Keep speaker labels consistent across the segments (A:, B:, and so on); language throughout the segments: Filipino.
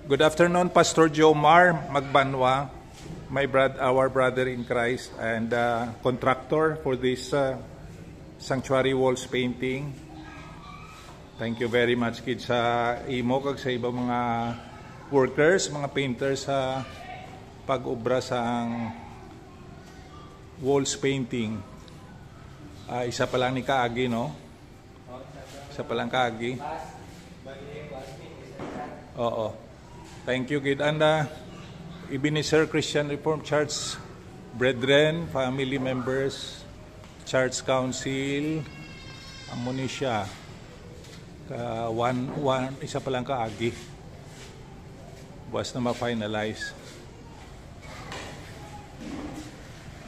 A: Good afternoon, Pastor Jomar Magbanwa, our brother in Christ, and contractor for this sanctuary walls painting. Thank you very much, kid, sa imo kag sa ibang mga workers, mga painters sa pag-ubra sa walls painting. Isa pa lang ni kaagi, no? Isa pa lang kaagi. Oo. Thank you, kid. And Ebenezer Christian Reformed Church, brethren, family members, church council, amo ni siya. Isa pa lang kaagi. Buwas na ma-finalize.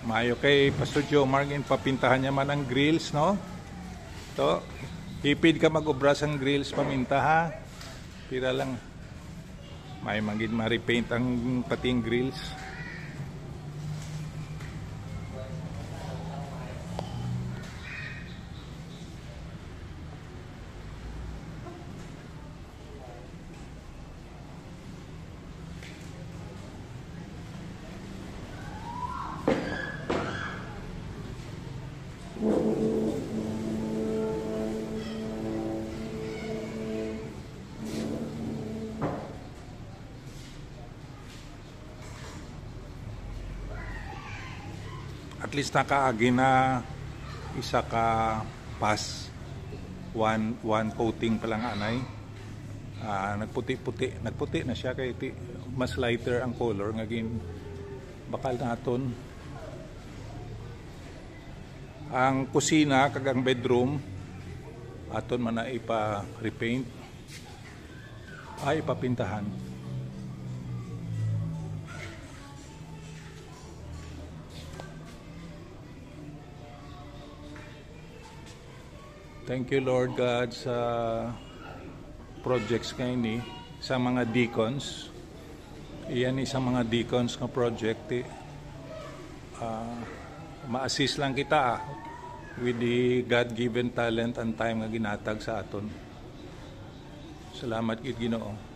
A: Mayo kay Pastor Jomar, papintahan niya man ang grills, no? To, hipid ka mag-ubra sang grills, paminta ha. Pira lang. May magid ma-repaint ang pating grills. At least nakaagi na isa ka pass, one coating pa lang anay. Nagputi na siya kay mas lighter ang color ngagin bakal naton. Ang kusina kag ang bedroom aton man na ipa-repaint ay ipapintahan. Thank you, Lord God, sa projects kayo ni sa mga deacons. Iyan sa mga deacons na project. Ma-assist lang kita with the God-given talent and time na ginatag sa aton. Salamat, Ginoo.